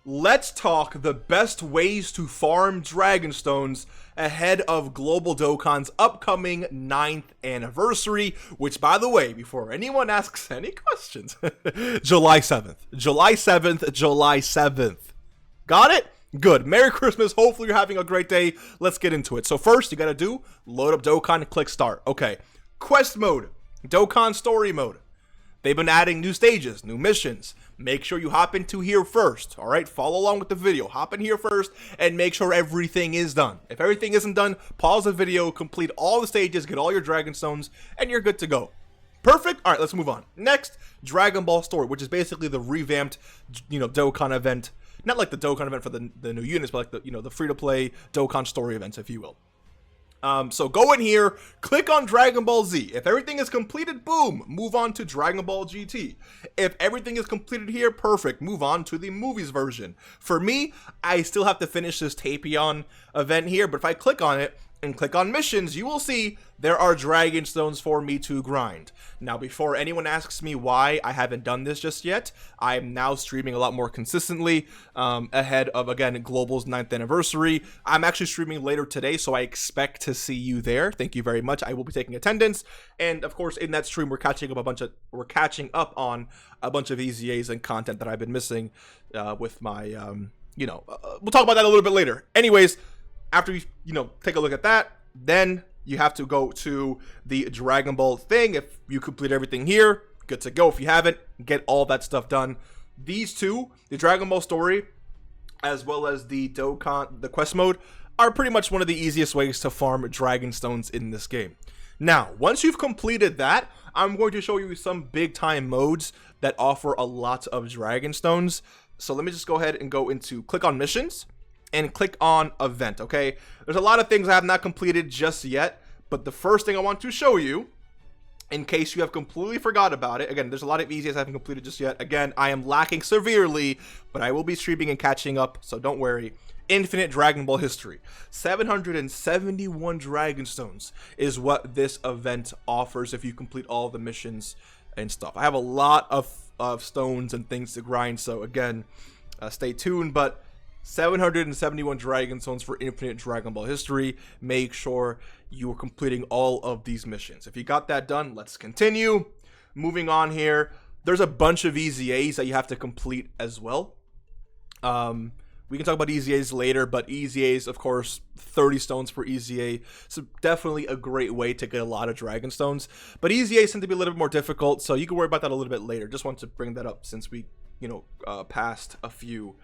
let's talk the best ways to farm Dragonstones ahead of Global Dokkan's upcoming 9th anniversary, which, by the way, before anyone asks any questions, July 7th. July 7th, July 7th. Got it? Good. Merry Christmas. Hopefully you're having a great day. Let's get into it. So first, you gotta do, load up Dokkan and click start. Okay. Quest mode. Dokkan story mode. They've been adding new stages, new missions. Make sure you hop into here first, all right? Follow along with the video. Hop in here first and make sure everything is done. If everything isn't done, pause the video, complete all the stages, get all your Dragonstones, and you're good to go. Perfect. All right, let's move on. Next, Dragon Ball Story, which is basically the revamped, Dokkan event. Not like the Dokkan event for the new units, but like the free-to-play Dokkan Story events, if you will. So go in here, click on Dragon Ball Z. If everything is completed, boom, move on to Dragon Ball GT. If everything is completed here, perfect, move on to the movies version. For me, I still have to finish this Tapion event here, but if I click on it and click on missions, you will see there are Dragonstones for me to grind. Now, before anyone asks me why I haven't done this just yet, I'm now streaming a lot more consistently ahead of, again, Global's 9th anniversary. I'm actually streaming later today, so I expect to see you there. Thank you very much. I will be taking attendance, and of course, in that stream, we're catching up on a bunch of EZAs and content that I've been missing with my, we'll talk about that a little bit later. Anyways, after you, take a look at that, then you have to go to the Dragon Ball thing. If you complete everything here, good to go. If you haven't, get all that stuff done. These two, the Dragon Ball story, as well as the Dokkan, the quest mode, are pretty much one of the easiest ways to farm Dragonstones in this game. Now, once you've completed that, I'm going to show you some big time modes that offer a lot of Dragonstones. So let me just go ahead and go into click on missions and click on event, okay? There's a lot of things I have not completed just yet, but the first thing I want to show you, in case you have completely forgot about it, again, there's a lot of EZAs I haven't completed just yet. Again, I am lacking severely, but I will be streaming and catching up, so don't worry. Infinite Dragon Ball history. 771 Dragonstones is what this event offers if you complete all the missions and stuff. I have a lot of stones and things to grind, so again, stay tuned, but 771 Dragonstones for Infinite Dragon Ball history. Make sure you are completing all of these missions. If you got that done, let's continue. Moving on here, there's a bunch of EZAs that you have to complete as well. We can talk about EZAs later, but EZAs, of course, 30 stones per EZA. So definitely a great way to get a lot of Dragonstones. But EZAs tend to be a little bit more difficult, so you can worry about that a little bit later. Just want to bring that up since we, passed a few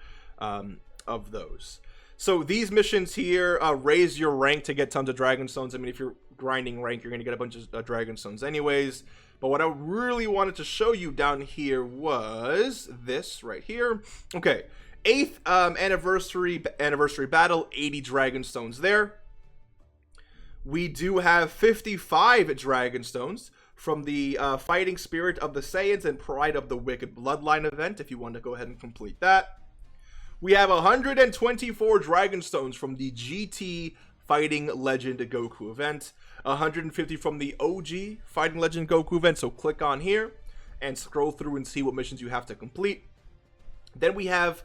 of those. So these missions here, raise your rank to get tons of Dragonstones. I mean, if you're grinding rank, you're going to get a bunch of Dragonstones anyways. But what I really wanted to show you down here was this right here. Okay, 8th anniversary battle, 80 Dragonstones there. We do have 55 Dragonstones from the Fighting Spirit of the Saiyans and Pride of the Wicked Bloodline event, if you want to go ahead and complete that. We have 124 Dragonstones from the GT Fighting Legend Goku event, 150 from the OG Fighting Legend Goku event, so click on here and scroll through and see what missions you have to complete. Then we have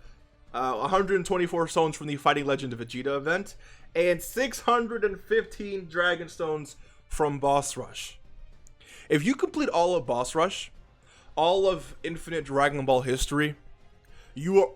124 stones from the Fighting Legend Vegeta event, and 615 Dragonstones from Boss Rush. If you complete all of Boss Rush, all of Infinite Dragon Ball history, you are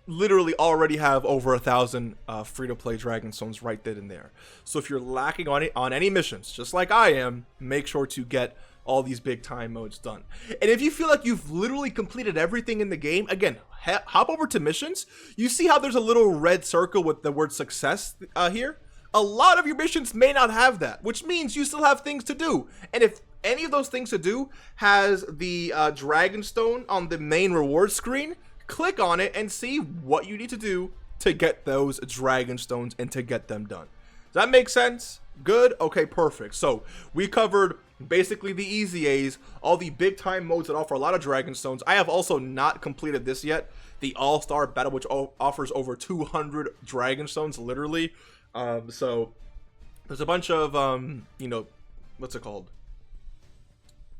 literally already have over 1,000 free-to-play Dragonstones right then and there. So if you're lacking on any missions, just like I am, make sure to get all these big time modes done. And if you feel like you've literally completed everything in the game, again, hop over to missions. You see how there's a little red circle with the word success here? A lot of your missions may not have that, which means you still have things to do. And if any of those things to do has the Dragonstone on the main reward screen, click on it and see what you need to do to get those Dragonstones and to get them done. Does that make sense? Good? Okay, perfect. So we covered basically the EZAs, all the big time modes that offer a lot of Dragonstones. I have also not completed this yet, the All-Star Battle, which offers over 200 Dragonstones, literally. So there's a bunch of, what's it called?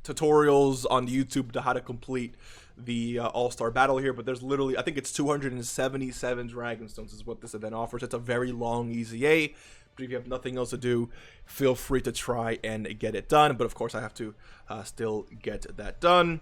Tutorials on YouTube to how to complete the All-Star Battle here, but there's literally, I think it's 277 Dragonstones is what this event offers. It's a very long EZA, but if you have nothing else to do, feel free to try and get it done. But of course, I have to still get that done.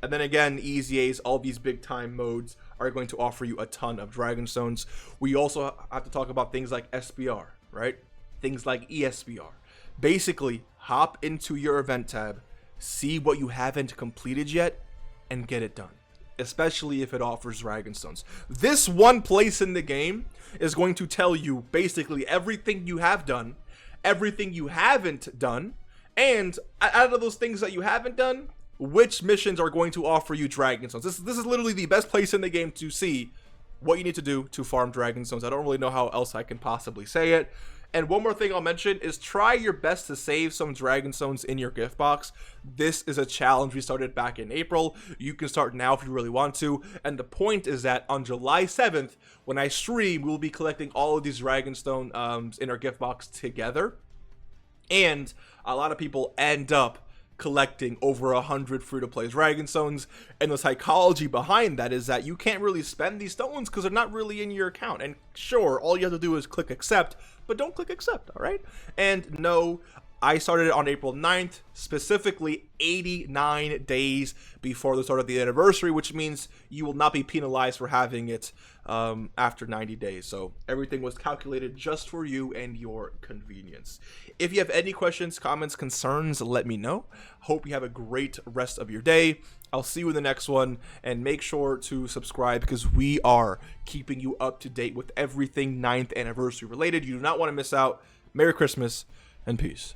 And then again, EZAs, all these big time modes are going to offer you a ton of Dragonstones. We also have to talk about things like SBR, right? Things like ESBR. Basically, hop into your event tab, see what you haven't completed yet, and get it done. Especially if it offers Dragonstones. This one place in the game is going to tell you basically everything you have done, everything you haven't done, and out of those things that you haven't done, which missions are going to offer you Dragonstones. This is literally the best place in the game to see what you need to do to farm Dragonstones. I don't really know how else I can possibly say it. And one more thing I'll mention is try your best to save some Dragonstones in your gift box. This is a challenge we started back in April. You can start now if you really want to. And the point is that on July 7th, when I stream, we'll be collecting all of these Dragonstone in our gift box together. And a lot of people end up collecting over 100 free-to-play Dragonstones, and the psychology behind that is that you can't really spend these stones because they're not really in your account. And sure, all you have to do is click accept, but don't click accept, all right? And no, I started it on April 9th, specifically 89 days before the start of the anniversary, which means you will not be penalized for having it after 90 days. So everything was calculated just for you and your convenience. If you have any questions, comments, concerns, let me know. Hope you have a great rest of your day. I'll see you in the next one, and make sure to subscribe because we are keeping you up to date with everything 9th anniversary related. You do not want to miss out. Merry Christmas and peace.